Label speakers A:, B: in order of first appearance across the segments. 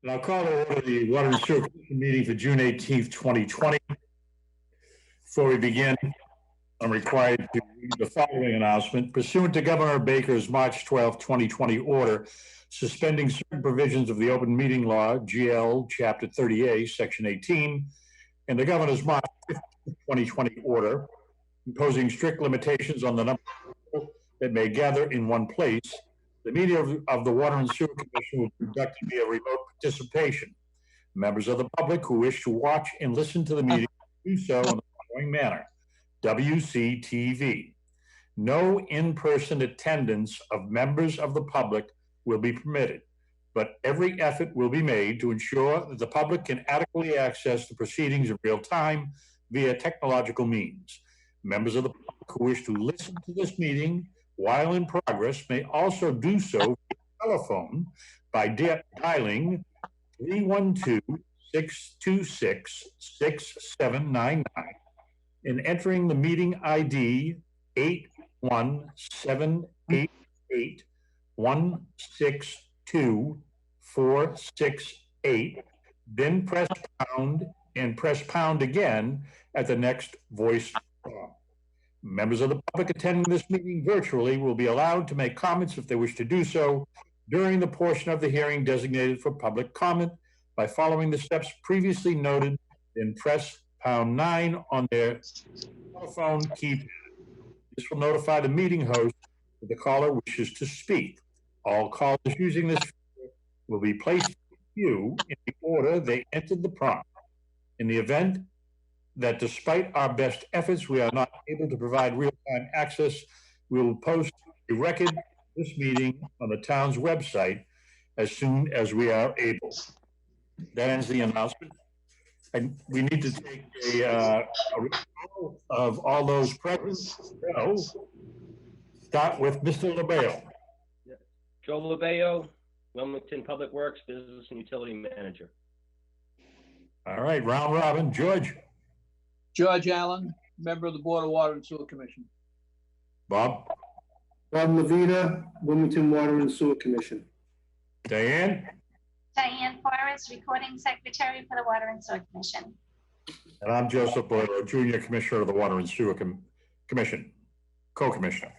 A: And I'll call to order the Water and Sewer Commission meeting for June 18th, 2020. Before we begin, I'm required to read the following announcement. Pursuant to Governor Baker's March 12, 2020 order, suspending certain provisions of the Open Meeting Law, GL, Chapter 30A, Section 18, and the Governor's March 15, 2020 order, imposing strict limitations on the number of people that may gather in one place, the meeting of the Water and Sewer Commission will be conducted via remote participation. Members of the public who wish to watch and listen to the meeting do so in the following manner. WCTV. No in-person attendance of members of the public will be permitted, but every effort will be made to ensure that the public can adequately access the proceedings in real time via technological means. Members of the public who wish to listen to this meeting while in progress may also do so via telephone by dialing 312-626-6799 and entering the meeting ID 81788162468, then press pound and press pound again at the next voice prompt. Members of the public attending this meeting virtually will be allowed to make comments if they wish to do so during the portion of the hearing designated for public comment by following the steps previously noted, then press pound 9 on their telephone keypad. This will notify the meeting host that the caller wishes to speak. All callers using this feature will be placed in the queue in the order they entered the prompt. In the event that despite our best efforts, we are not able to provide real-time access, we will post a record of this meeting on the town's website as soon as we are able. That ends the announcement. And we need to take a roll of all those present. So, start with Mr. LeBail.
B: Joe LeBail, Wilmington Public Works Business and Utility Manager.
A: All right, round robin. George.
C: George Allen, member of the Board of Water and Sewer Commission.
A: Bob.
D: Bob Levita, Wilmington Water and Sewer Commission.
A: Diane.
E: Diane Forrest, Recording Secretary for the Water and Sewer Commission.
A: And I'm Joseph Boyle, Junior Commissioner of the Water and Sewer Commission, co-commissioner.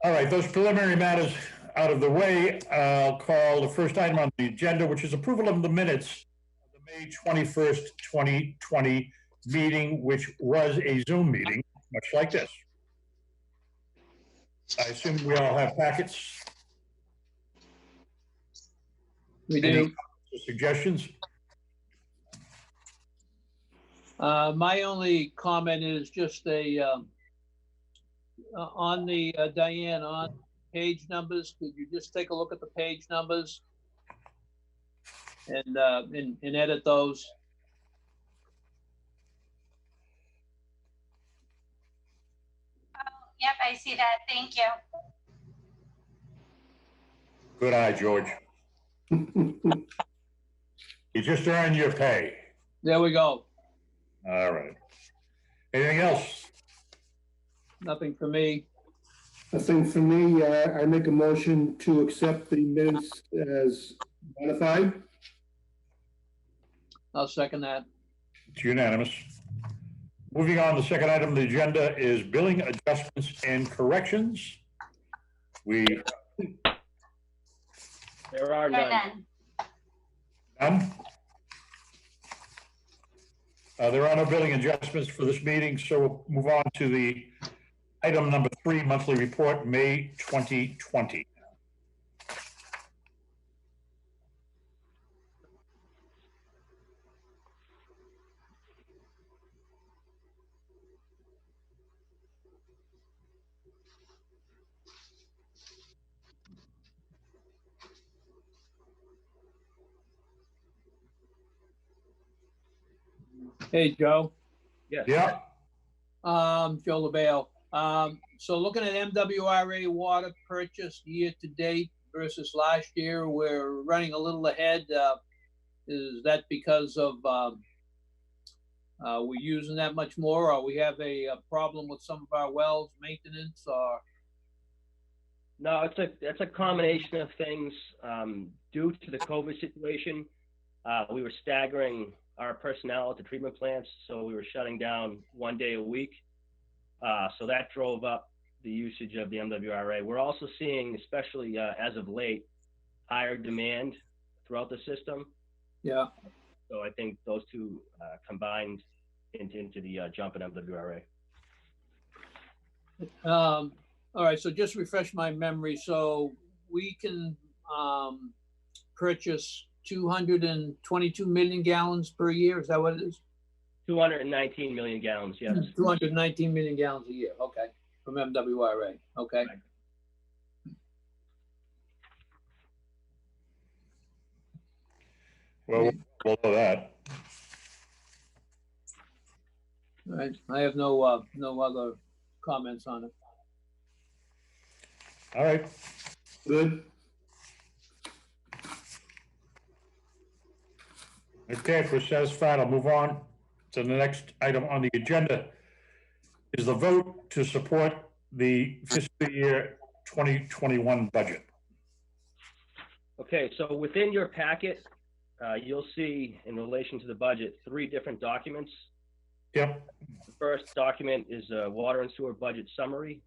A: All right, those preliminary matters out of the way, I'll call the first item on the agenda, which is approval of the minutes of the May 21st, 2020 meeting, which was a Zoom meeting, much like this. I assume we all have packets.
C: We do.
A: Any suggestions?
C: My only comment is just on the Diane, on page numbers, could you just take a look at the page numbers and edit those?
E: Oh, yep, I see that. Thank you.
A: Good eye, George. You just earned your pay.
C: There we go.
A: All right. Anything else?
C: Nothing for me.
D: Nothing for me. I make a motion to accept the minutes as modified.
C: I'll second that.
A: It's unanimous. Moving on, the second item on the agenda is billing adjustments and corrections.
B: There are none.
A: None? There are no billing adjustments for this meeting, so we'll move on to the item number 3, monthly report, May 2020.
C: Hey, Joe.
B: Yes.
A: Yeah.
C: Joe LeBail. So looking at MWRA water purchase year to date versus last year, we're running a little ahead. Is that because of we're using that much more, or we have a problem with some of our wells maintenance, or?
B: No, it's a combination of things. Due to the COVID situation, we were staggering our personnel at the treatment plants, so we were shutting down 1 day a week. So that drove up the usage of the MWRA. We're also seeing, especially as of late, higher demand throughout the system.
C: Yeah.
B: So I think those two combined into the jump in MWRA.
C: All right, so just refresh my memory. So we can purchase 222 million gallons per year. Is that what it is?
B: 219 million gallons, yes.
C: 219 million gallons a year. Okay, from MWRA. Okay.
B: Right.
A: Well, below that.
C: All right. I have no other comments on it.
A: All right.
D: Good.
A: Okay, if we're satisfied, I'll move on to the next item on the agenda is the vote to support the fiscal year 2021 budget.
B: Okay, so within your packet, you'll see in relation to the budget 3 different documents.
A: Yep.
B: The first document is a water and sewer budget summary.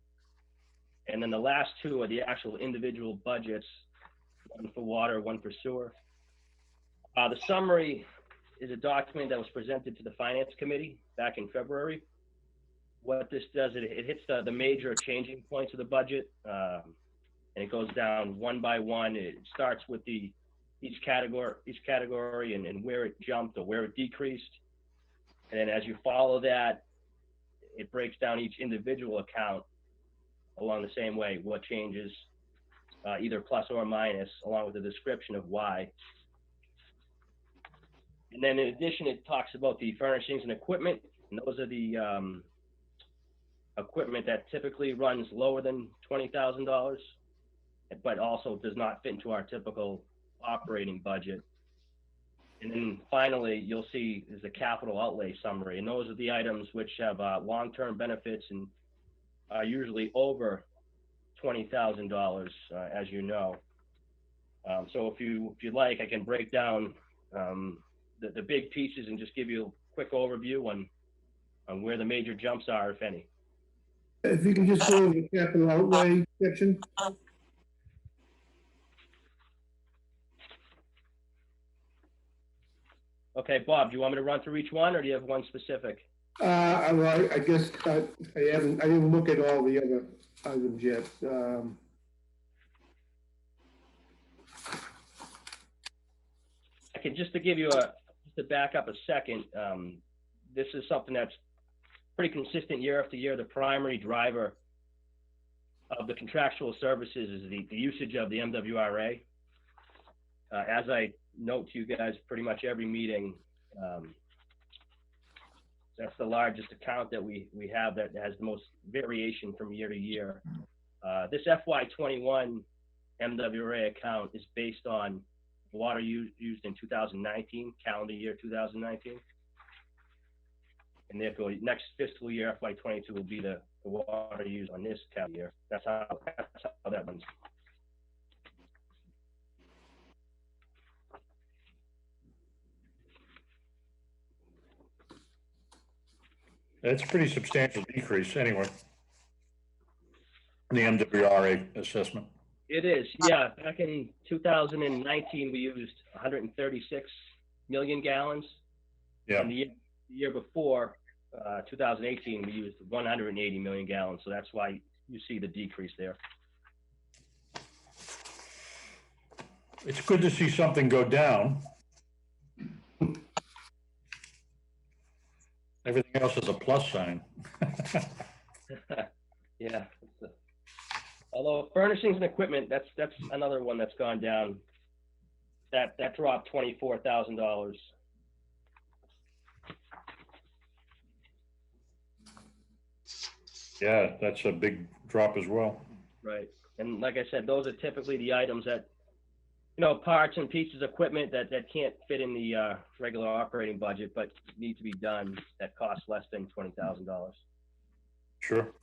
B: And then the last 2 are the actual individual budgets, one for water, one for sewer. The summary is a document that was presented to the Finance Committee back in February. What this does, it hits the major changing points of the budget, and it goes down one by one. It starts with each category and where it jumped or where it decreased. And then as you follow that, it breaks down each individual account along the same way, what changes, either plus or minus, along with a description of why. And then in addition, it talks about the furnishings and equipment, and those are the equipment that typically runs lower than $20,000, but also does not fit into our typical operating budget. And then finally, you'll see is the capital outlay summary, and those are the items which have long-term benefits and are usually over $20,000, as you know. So if you'd like, I can break down the big pieces and just give you a quick overview on where the major jumps are, if any.
D: If you can just go over the capital outlay section.
B: Okay, Bob, do you want me to run through each one, or do you have one specific?
D: Well, I guess I didn't look at all the other items yet.
B: I can just to give you just to back up a second. This is something that's pretty consistent year after year. The primary driver of the contractual services is the usage of the MWRA. As I note to you guys pretty much every meeting, that's the largest account that we have that has the most variation from year to year. This FY21 MWRA account is based on water used in 2019, calendar year 2019. And therefore, next fiscal year, FY22, will be the water used on this calendar year. That's how that runs.
A: That's a pretty substantial decrease anyway, in the MWRA assessment.
B: It is, yeah. Back in 2019, we used 136 million gallons.
A: Yeah.
B: And the year before, 2018, we used 180 million gallons. So that's why you see the decrease there.
A: It's good to see something go down. Everything else is a plus sign.
B: Yeah. Although furnishings and equipment, that's another one that's gone down. That dropped $24,000.
A: Yeah, that's a big drop as well.
B: Right. And like I said, those are typically the items that, you know, parts and pieces of equipment that can't fit in the regular operating budget, but need to be done, that cost less than $20,000.
A: Sure.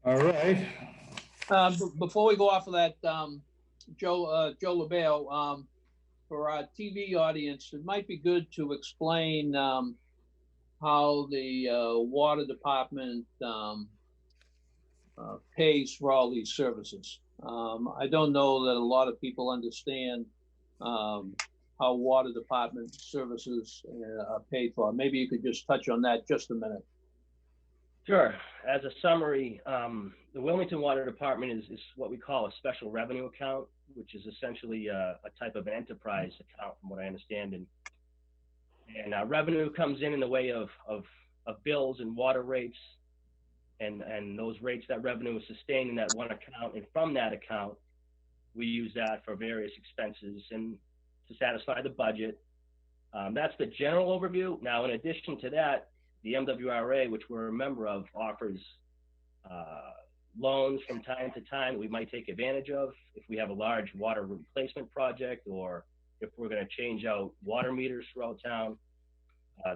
A: All right.
C: Before we go off of that, Joe LaBelle, for our TV audience, it might be good to explain how the water department pays for all these services. I don't know that a lot of people understand how water department services are paid for. Maybe you could just touch on that just a minute.
B: Sure. As a summary, the Wilmington Water Department is what we call a special revenue account, which is essentially a type of an enterprise account, from what I understand. And revenue comes in the way of bills and water rates, and those rates, that revenue is sustained in that one account. And from that account, we use that for various expenses and to satisfy the budget. That's the general overview. Now, in addition to that, the MWRA, which we're a member of, offers loans from time to time that we might take advantage of if we have a large water replacement project, or if we're going to change out water meters throughout town.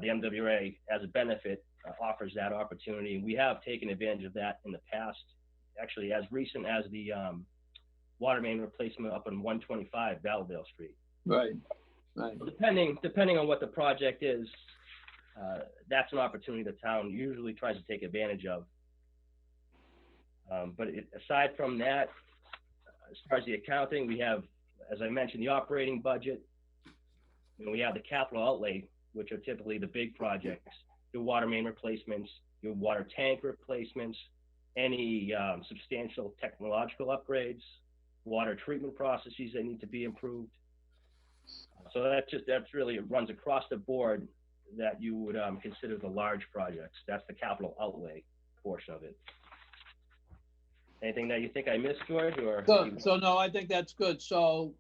B: The MWRA, as a benefit, offers that opportunity. And we have taken advantage of that in the past, actually as recent as the water main replacement up on 125 Valvale Street.
C: Right, right.
B: So depending on what the project is, that's an opportunity the town usually tries to take advantage of. But aside from that, as far as the accounting, we have, as I mentioned, the operating budget, and we have the capital outlay, which are typically the big projects, your water main replacements, your water tank replacements, any substantial technological upgrades, water treatment processes that need to be improved. So that's really, it runs across the board that you would consider the large projects. That's the capital outlay portion of it. Anything that you think I missed, George? Or
C: so no, I think that's good. So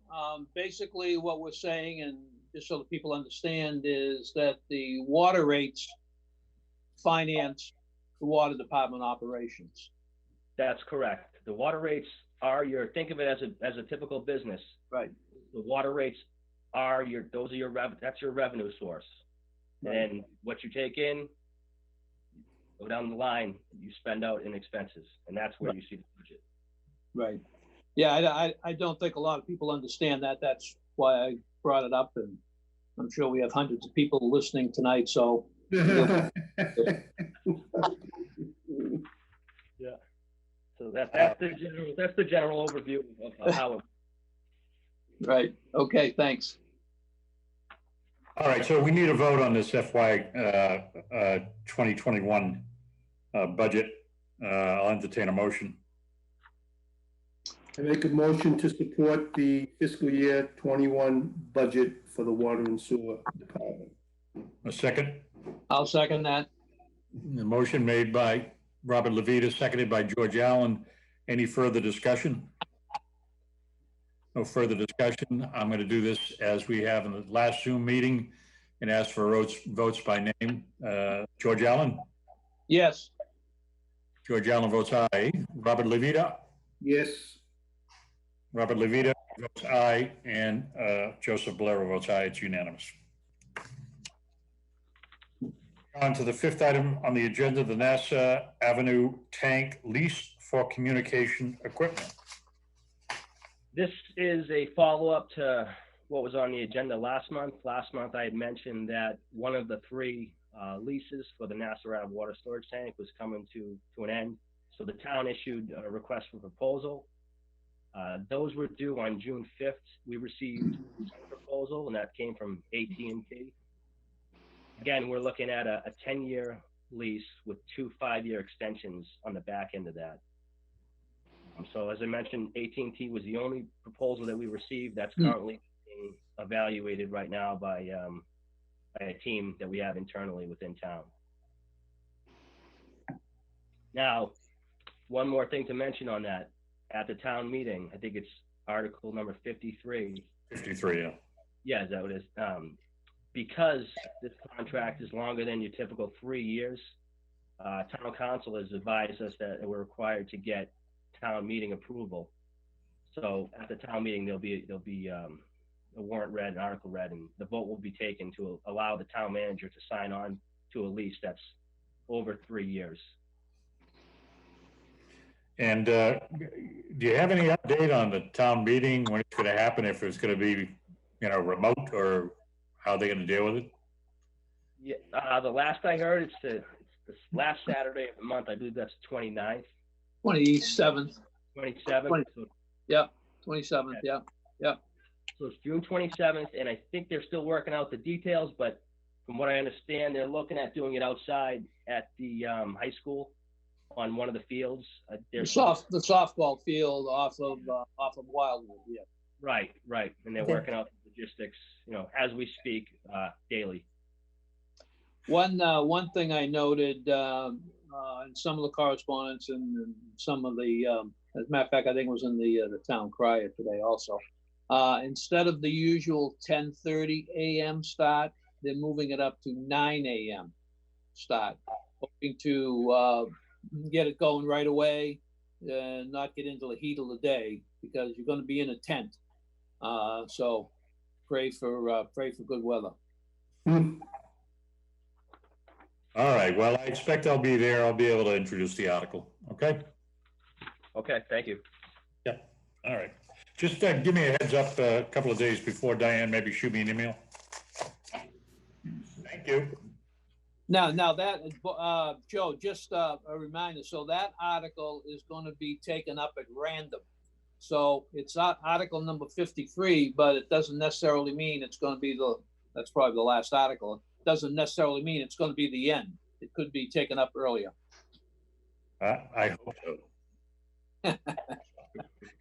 C: basically what we're saying, and just so that people understand, is that the water rates finance the water department operations.
B: That's correct. The water rates are think of it as a typical business.
C: Right.
B: The water rates are that's your revenue source.
C: Right.
B: And what you take in, go down the line, you spend out in expenses, and that's where you see the budget.
C: Right. Yeah, I don't think a lot of people understand that. That's why I brought it up, and I'm sure we have hundreds of people listening tonight. So. Yeah.
B: So that's the general overview of how it.
C: Right. Okay. Thanks.
A: All right, so we need a vote on this FY 2021 budget. I'll entertain a motion.
D: I make a motion to support the fiscal year 21 budget for the water and sewer department.
A: A second?
C: I'll second that.
A: The motion made by Robert Levita, seconded by George Allen. Any further discussion? No further discussion. I'm going to do this as we have in the last Zoom meeting and ask for votes by name. George Allen?
C: Yes.
A: George Allen votes aye. Robert Levita?
D: Yes.
A: Robert Levita votes aye, and Joseph Bolero votes aye. It's unanimous. On to the fifth item on the agenda, the NASA Avenue tank lease for communication equipment.
B: This is a follow-up to what was on the agenda last month. Last month, I had mentioned that one of the three leases for the NASA Ave water storage tank was coming to an end. So the town issued a request for proposal. Those were due on June 5th. We received a proposal, and that came from AT&T. Again, we're looking at a 10-year lease with 2 5-year extensions on the back end of that. So as I mentioned, AT&T was the only proposal that we received. That's currently being evaluated right now by a team that we have internally within town. Now, one more thing to mention on that. At the town meeting, I think it's article number 53.
A: 53, yeah.
B: Yeah, is that what it is? Because this contract is longer than your typical 3 years, town council has advised us that we're required to get town meeting approval. So at the town meeting, there'll be a warrant read, an article read, and the vote will be taken to allow the town manager to sign on to a lease that's over 3 years.
A: And do you have any update on the town meeting, when it's going to happen, if it's going to be, remote, or how they're going to deal with it?
B: Yeah, the last I heard, it's the last Saturday of the month. I believe that's 29th,
C: 27th.
B: 27th.
C: 20.
B: So,
C: Yeah, 27th. Yeah, yeah.
B: so it's June 27th, and I think they're still working out the details, but from what I understand, they're looking at doing it outside at the high school on one of the fields.
C: The softball field off of Wildwood. Yeah.
B: Right. And they're working out the logistics, as we speak, daily.
C: One thing I noted in some of the correspondence and some of the, as a matter of fact, I think it was in the town crier today also. Instead of the usual 10:30 a.m. start, they're moving it up to 9 a.m. start, hoping to get it going right away and not get into the heat of the day, because you're going to be in a tent. So pray for good weather.
A: All right, well, I expect I'll be there. I'll be able to introduce the article, okay?
B: Okay, thank you.
A: Yeah, all right. Just give me a heads up a couple of days before, Diane, maybe shoot me an email. Thank you.
C: Now that, Joe, just a reminder, so that article is going to be taken up at random. So it's not article number 53, but it doesn't necessarily mean it's going to be that's probably the last article. It doesn't necessarily mean it's going to be the end. It could be taken up earlier.
A: I hope so.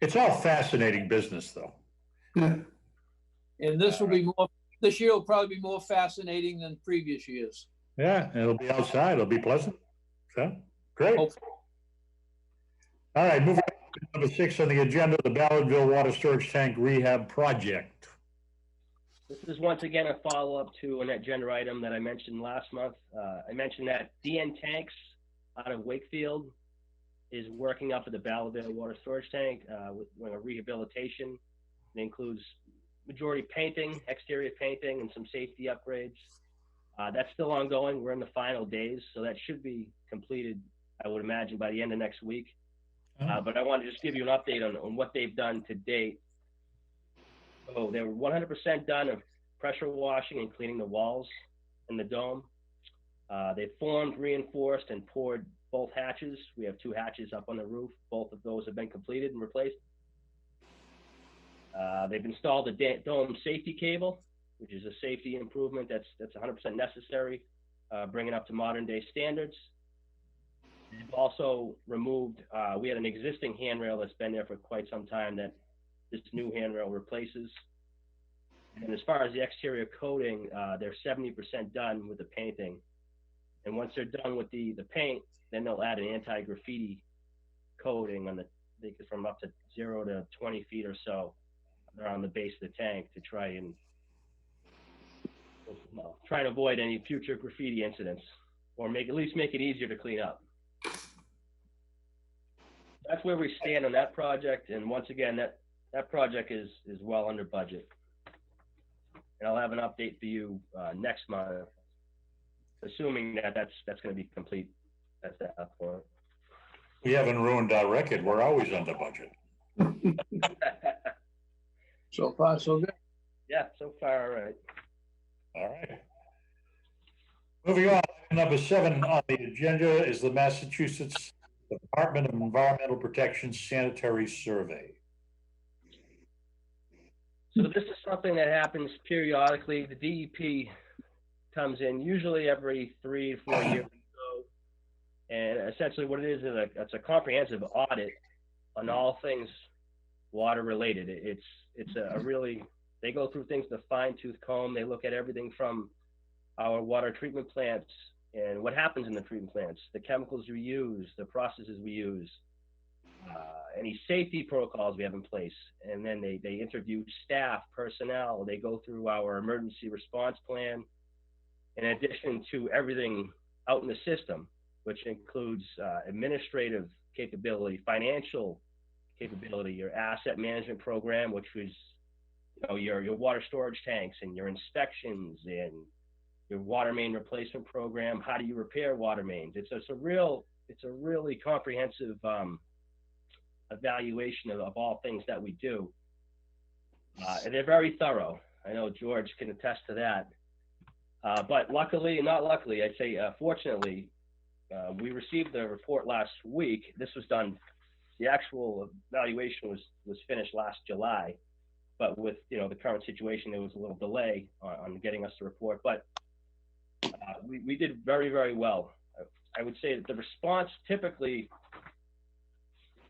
A: It's all fascinating business, though.
C: And this year will probably be more fascinating than previous years.
A: Yeah, and it'll be outside. It'll be pleasant. So, great.
C: Hopefully.
A: All right, moving on to number 6 on the agenda, the Ballardville Water Storage Tank Rehab Project.
B: This is once again a follow-up to an agenda item that I mentioned last month. I mentioned that DN Tanks out of Wakefield is working up at the Ballardville Water Storage Tank with a rehabilitation. It includes majority painting, exterior painting, and some safety upgrades. That's still ongoing. We're in the final days, so that should be completed, I would imagine, by the end of next week. But I want to just give you an update on what they've done to date. So they were 100% done of pressure washing and cleaning the walls in the dome. They formed, reinforced, and poured both hatches. We have 2 hatches up on the roof. Both of those have been completed and replaced. They've installed a dome safety cable, which is a safety improvement that's 100% necessary, bringing up to modern day standards. They've also removed, we had an existing handrail that's been there for quite some time that this new handrail replaces. And as far as the exterior coating, they're 70% done with the painting. And once they're done with the paint, then they'll add an anti-graffiti coating on from up to 0 to 20 feet or so around the base of the tank to try and avoid any future graffiti incidents, or at least make it easier to clean up. That's where we stand on that project. And once again, that project is well under budget. And I'll have an update for you next month, assuming that's going to be complete at that point.
A: We haven't ruined our record. We're always under budget.
C: So far, so good.
B: Yeah, so far, all right.
A: All right. Moving on, number 7 on the agenda is the Massachusetts Department of Environmental Protection Sanitary Survey.
B: So this is something that happens periodically. The DEP comes in usually every 3 to 4 years or so. And essentially what it is it's a comprehensive audit on all things water related. It's a really, they go through things with a fine-tooth comb. They look at everything from our water treatment plants and what happens in the treatment plants, the chemicals we use, the processes we use, any safety protocols we have in place. And then they interview staff, personnel. They go through our emergency response plan, in addition to everything out in the system, which includes administrative capability, financial capability, your asset management program, which was your water storage tanks and your inspections and your water main replacement program. How do you repair water mains? It's a really comprehensive evaluation of all things that we do. And they're very thorough. I know George can attest to that. But luckily, not luckily, I'd say fortunately, we received the report last week. This was done, the actual evaluation was finished last July. But with the current situation, there was a little delay on getting us the report. But we did very, very well. I would say that the response, typically,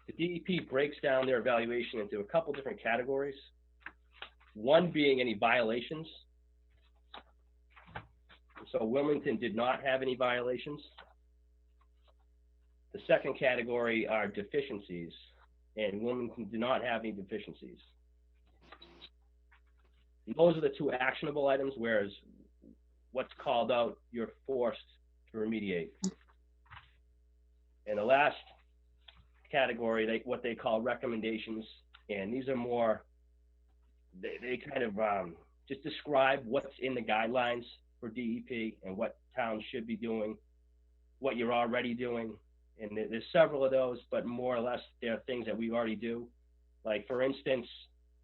B: the DEP breaks down their evaluation into a couple different categories. One being any violations. So Wilmington did not have any violations. The second category are deficiencies, and Wilmington did not have any deficiencies. And those are the two actionable items, whereas what's called out, you're forced to remediate. And the last category, what they call recommendations, and these are more, they kind of just describe what's in the guidelines for DEP and what towns should be doing, what you're already doing. And there's several of those, but more or less they're things that we already do. Like, for instance,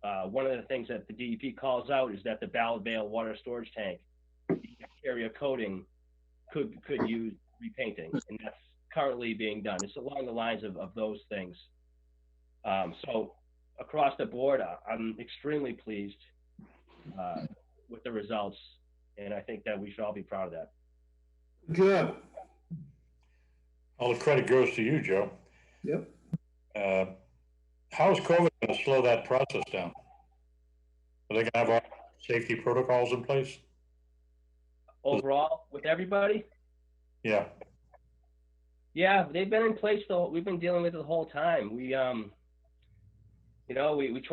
B: one of the things that the DEP calls out is that the Ballard Vale water storage tank, the exterior coating could use repainting, and that's currently being done. It's along the lines of those things. So across the board, I'm extremely pleased with the results, and I think that we should all be proud of that.
D: Good.
A: All the credit goes to you, Joe.
D: Yep.
A: How is COVID going to slow that process down? Are they going to have all safety protocols in place?
B: Overall, with everybody?
A: Yeah.
B: Yeah, they've been in place, though. We've been dealing with it the whole time. We try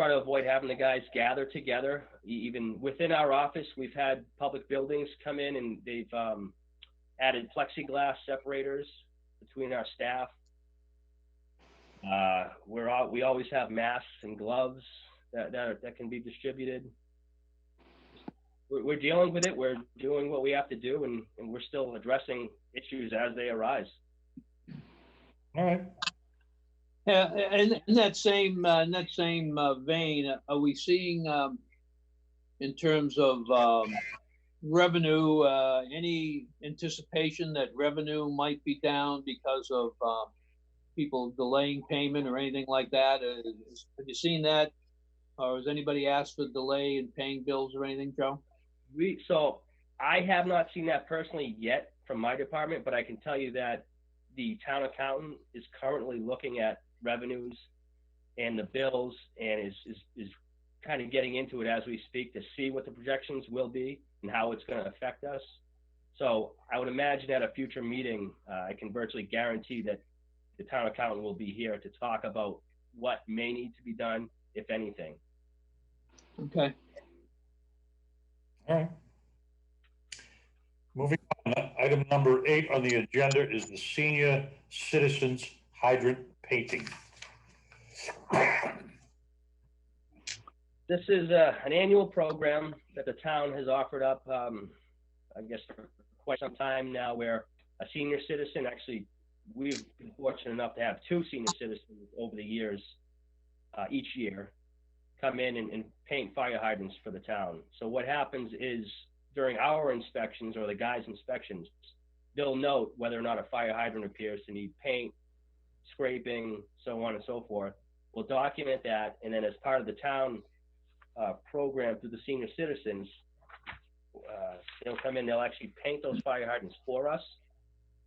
B: to avoid having the guys gather together. Even within our office, we've had public buildings come in, and they've added plexiglass separators between our staff. We always have masks and gloves that can be distributed. We're dealing with it. We're doing what we have to do, and we're still addressing issues as they arise.
A: All right.
C: Yeah, and in that same vein, are we seeing, in terms of revenue, any anticipation that revenue might be down because of people delaying payment or anything like that? Have you seen that, or has anybody asked for delay in paying bills or anything, Joe?
B: So I have not seen that personally yet from my department, but I can tell you that the town accountant is currently looking at revenues and the bills, and is kind of getting into it as we speak to see what the projections will be and how it's going to affect us. So I would imagine at a future meeting, I can virtually guarantee that the town accountant will be here to talk about what may need to be done, if anything.
C: Okay.
A: All right. Moving on, item number 8 on the agenda is the senior citizens hydrant painting.
B: This is an annual program that the town has offered up, I guess, for quite some time now, where a senior citizen, actually, we've been fortunate enough to have 2 senior citizens over the years, each year, come in and paint fire hydrants for the town. So what happens is, during our inspections, or the guys' inspections, they'll note whether or not a fire hydrant appears to need paint, scraping, so on and so forth. We'll document that, and then as part of the town program through the senior citizens, they'll come in, they'll actually paint those fire hydrants for us,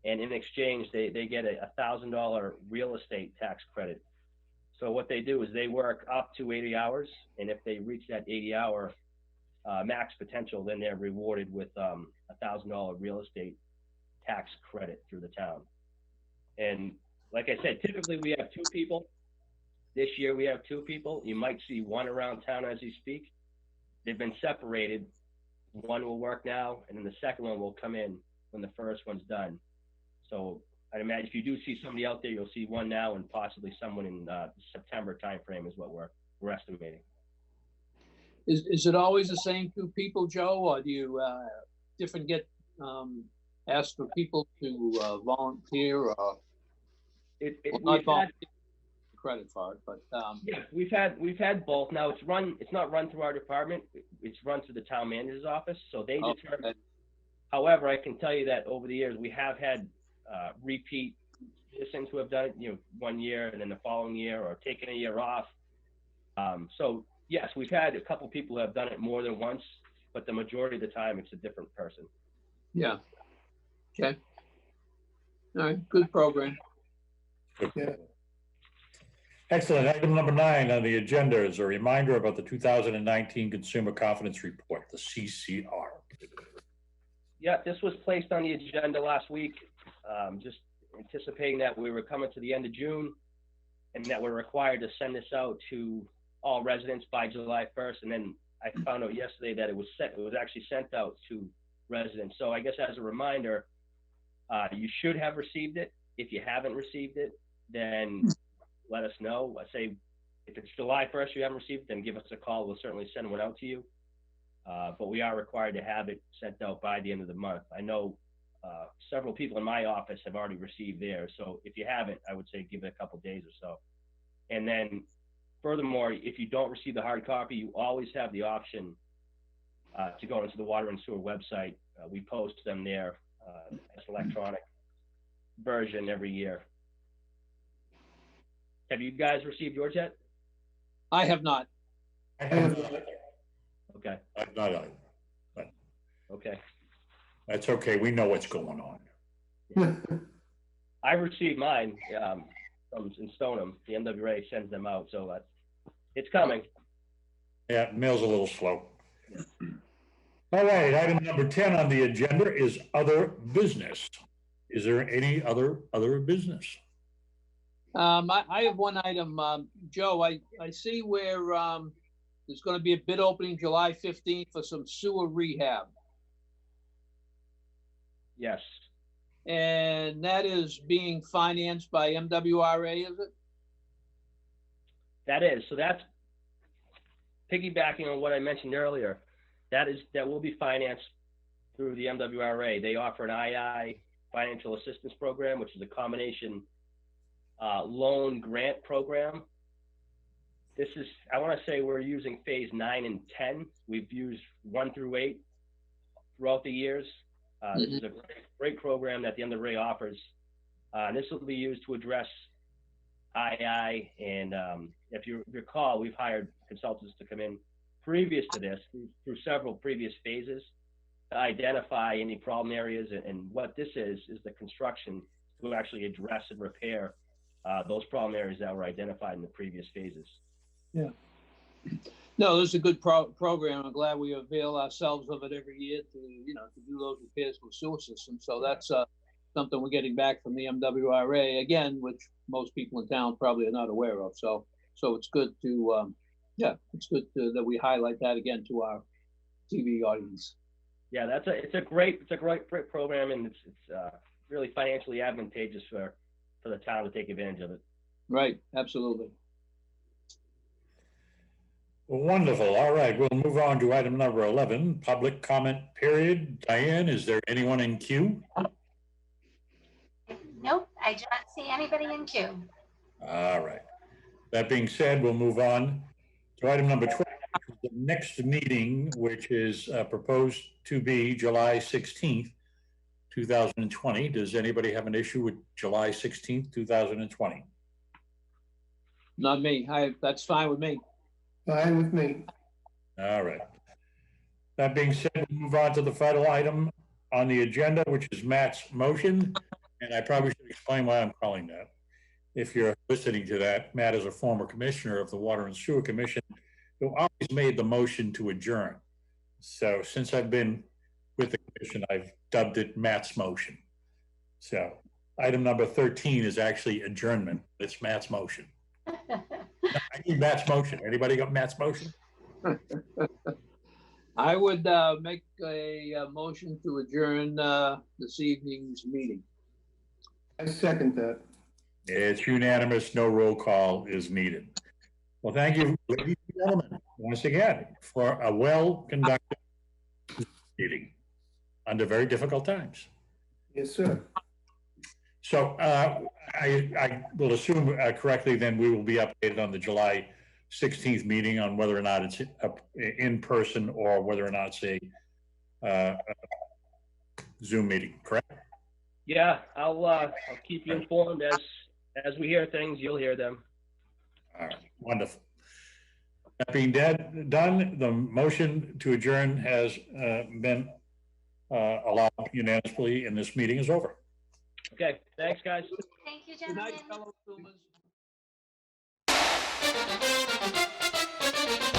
B: and in exchange, they get a $1,000 real estate tax credit. So what they do is they work up to 80 hours, and if they reach that 80-hour max potential, then they're rewarded with a $1,000 real estate tax credit through the town. And like I said, typically we have 2 people. This year we have 2 people. You might see 1 around town as you speak. They've been separated. 1 will work now, and then the second one will come in when the first one's done. So I'd imagine if you do see somebody out there, you'll see 1 now and possibly someone in the September timeframe is what we're estimating.
C: Is it always the same 2 people, Joe, or do you get asked for people to volunteer or not volunteer? credit for it, but,
B: Yeah, we've had both. Now it's not run through our department. It's run through the town manager's office. So they
C: Oh,
B: determine.
C: okay.
B: However, I can tell you that over the years, we have had repeat citizens who have done it, 1 year and then the following year, or taken a year off. So yes, we've had a couple people who have done it more than once, but the majority of the time it's a different person.
C: yeah. Okay. All right, good program.
D: Yeah.
A: Excellent. Item number 9 on the agenda is a reminder about the 2019 Consumer Confidence Report, the CCR.
B: Yeah, this was placed on the agenda last week, just anticipating that we were coming to the end of June and that we're required to send this out to all residents by July 1st. And then I found out yesterday that it was actually sent out to residents. So I guess as a reminder, you should have received it. If you haven't received it, then let us know. I say if it's July 1st you haven't received it, then give us a call. We'll certainly send one out to you. But we are required to have it sent out by the end of the month. I know several people in my office have already received theirs. So if you haven't, I would say give it a couple days or so. And then furthermore, if you don't receive the hard copy, you always have the option to go into the water and sewer website. We post them there as electronic version every year. Have you guys received yours yet?
C: I have not.
A: I have not.
B: Okay.
A: I've not either, but
B: Okay.
A: that's okay. We know what's going on.
B: I received mine from in Stoneham. The MWA sends them out, so it's coming.
A: Yeah, mail's a little slow. All right, item number 10 on the agenda is other business. Is there any other business?
C: I have one item, Joe, I see where, there's gonna be a bid opening July 15th for some sewer rehab.
B: Yes.
C: And that is being financed by MWRA, is it?
B: That is. So that's piggybacking on what I mentioned earlier. That will be financed through the MWRA. They offer an II financial assistance program, which is a combination loan grant program. This is, I want to say we're using phase 9 and 10. We've used 1 through 8 throughout the years. This is a great program that the MWRA offers. And this will be used to address II. And if you recall, we've hired consultants to come in previous to this through several previous phases to identify any problem areas. And what this is the construction to actually address and repair those problem areas that were identified in the previous phases.
C: Yeah. No, this is a good program. I'm glad we avail ourselves of it every year to do those repairs for the sewer system. So that's something we're getting back from the MWRA again, which most people in town probably are not aware of. So it's good to, that we highlight that again to our TV audience.
B: Yeah, it's a great program, and it's really financially advantageous for the town to take advantage of it.
C: Right, absolutely.
A: Wonderful. All right, we'll move on to item number 11, public comment period. Diane, is there anyone in queue?
E: Nope, I do not see anybody in queue.
A: All right. That being said, we'll move on to item number 12, the next meeting, which is proposed to be July 16th, 2020. Does anybody have an issue with July 16th, 2020?
C: Not me. That's fine with me.
D: Fine with me.
A: All right. That being said, we'll move on to the final item on the agenda, which is Matt's motion. And I probably should explain why I'm calling that. If you're listening to that, Matt is a former commissioner of the Water and Sewer Commission who always made the motion to adjourn. So since I've been with the commission, I've dubbed it Matt's motion. So item number 13 is actually adjournment. It's Matt's motion. I need Matt's motion. Anybody got Matt's motion?
C: I would make a motion to adjourn this evening's meeting.
D: I second that.
A: It's unanimous. No roll call is needed. Well, thank you, ladies and gentlemen, once again, for a well-conducted meeting under very difficult times.
D: Yes, sir.
A: So I will assume correctly, then we will be updated on the July 16th meeting on whether or not it's in person or whether or not it's a Zoom meeting, correct?
B: Yeah, I'll keep you informed as we hear things, you'll hear them.
A: All right, wonderful. That being done, the motion to adjourn has been allowed unanimously, and this meeting is over.
B: Okay, thanks, guys.
E: Thank you,
C: Good night,
E: gentlemen.
C: fellow Zoomers.